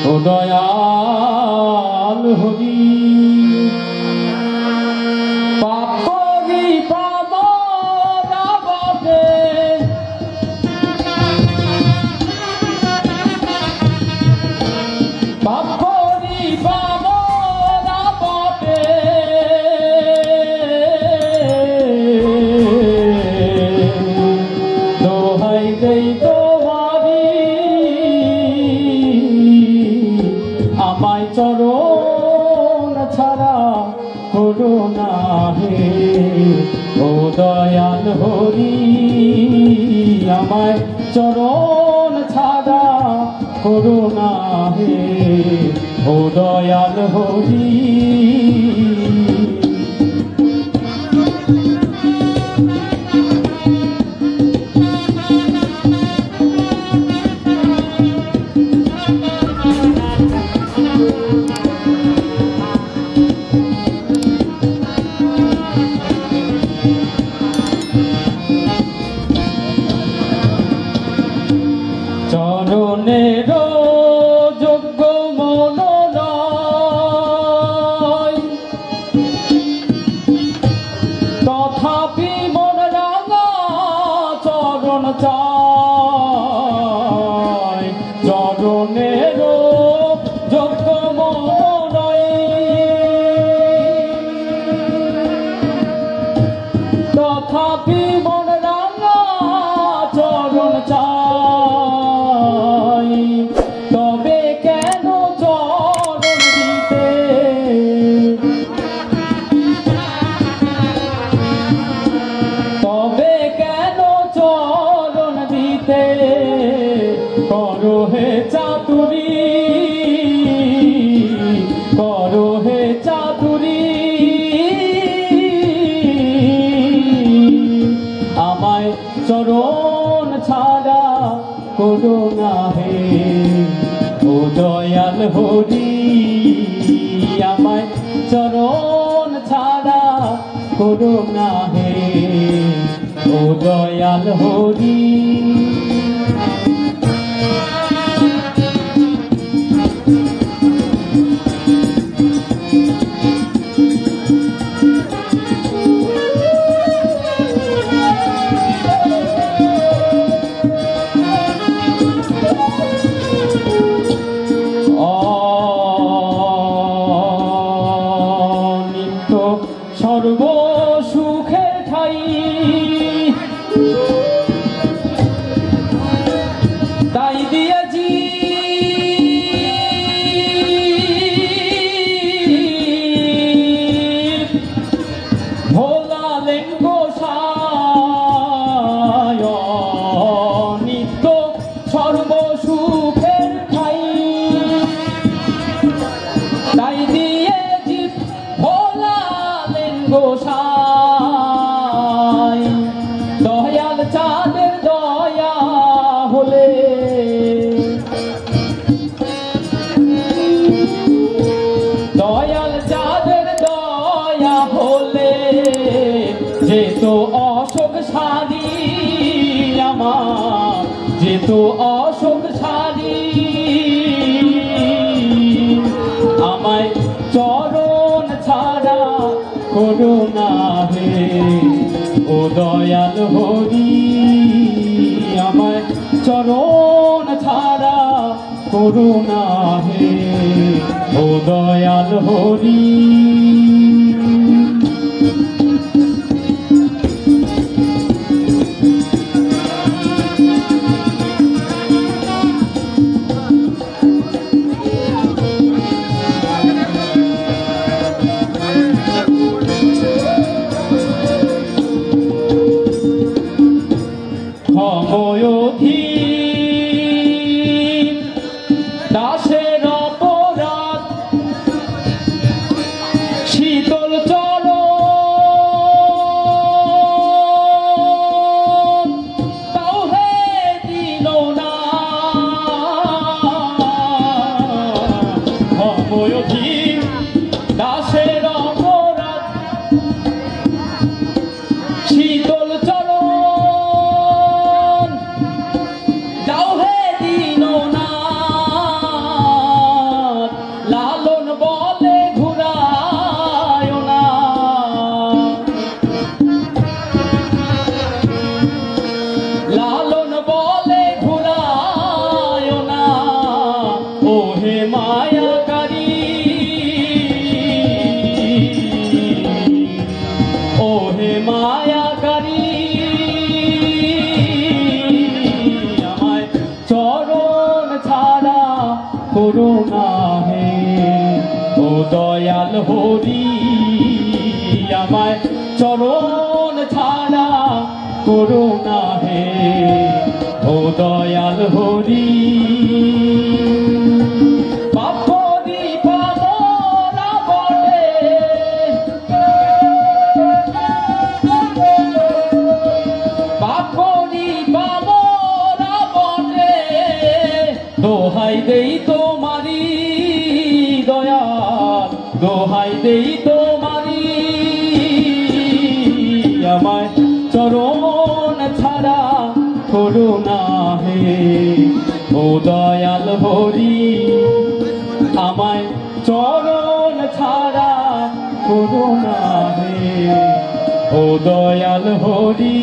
ও দয়াল হরি পাপরি পামরা বটে পাপরি পামরা বটে দোহাই দেই আমায় চরণ ছাড়া করুণা হে ও দয়াল হরি আমায় চরণ ছাড়া করুণা হে ও দয়াল হরি চরণের যোগ্য মন নয় তথাপি মন রাঙা চরণ চায় চরণের যোগ্য মন নয় তথাপি মন রাঙা চরণ চায় করো হে চাতুরি করো হে চাতুরি আমায় চরণ ছাড়া করো না হে ও দয়াল হরি আমায় চরণ ছাড়া করো না হে ও দয়াল হরি সর্ব সুখের ঠাই তাই দিয়েছি ভোলালেন গোসায় নিত্য সর্ব সুখের ঠাই তাই দিয়েছি গোসাই দয়াল চাঁদের দয়া হলে দয়াল চাঁদের দয়া হলে যেত অশোক শাড়ি আমার যেত অশোক শাড়ি আমায় চরণ ছাড়া করুণা হে ও দয়াল হরি আমায় চরণ ছাড়া করুণা হে ও দয়াল হরি দাসের অপরাধ শীতল চরণ তাও হে দিল না অবয়ধীন দাসের অপরাধ শীতল চরণ তাও হে দিল না করুণা হে ও দয়াল হরি আমায় চরণ ছাড়া করুণা হে ও দয়াল হরি দোহাই দেই তোমারি দয়াল দোহাই দেই তোমারি আমায় চরণ ছাড়া করুণা হে ও দয়াল হরি আমায় চরণ ছাড়া করুণা হে ও দয়াল হরি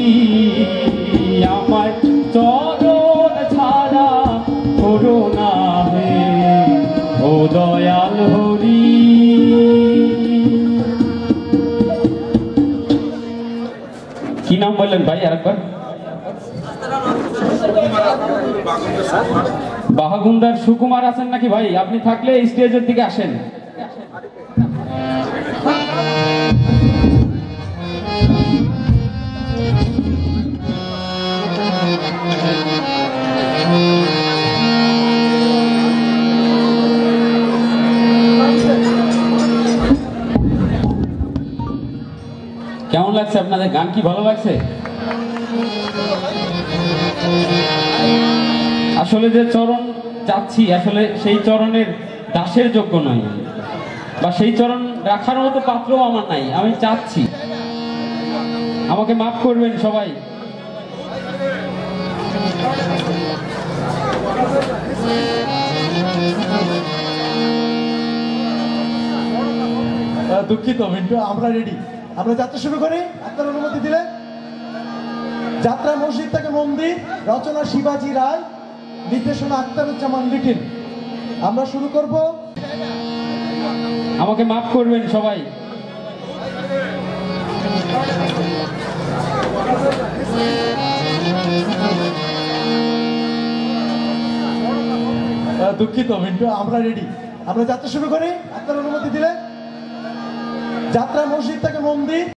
আমায় চরণ ছাড়া করুণা হে ও দয়াল হরি। কি নাম বললেন ভাই আরেকবার? বাহাগুন্দার সুকুমার আছেন নাকি ভাই? আপনি থাকলে স্টেজের দিকে আসেন। কেমন লাগছে আপনাদের? গান কি ভালো লাগছে? আসলে যে চরণ চাচ্ছি আসলে সেই চরণের দাসের যোগ্য নয়, বা সেই চরণ রাখার মতো পাত্রও আমার নাই। আমি চাচ্ছি, আমাকে মাফ করবেন সবাই। দুঃখিত মিন্টু, আমরা রেডি। আমরা যাত্রা শুরু করি আপনার অনুমতি দিলে। যাত্রা মসজিদ থেকে মন্দির, রচনা শিবাজি রায়, নির্দেশনা আখতারুজ্জামান লিটিল। আমরা শুরু করব। আমাকে মাফ করবেন সবাই। দুঃখিত মিন্টু, আমরা রেডি। আমরা যাত্রা শুরু করি আপনার অনুমতি দিলে। যাত্রা মসজিদ থেকে মন্দির।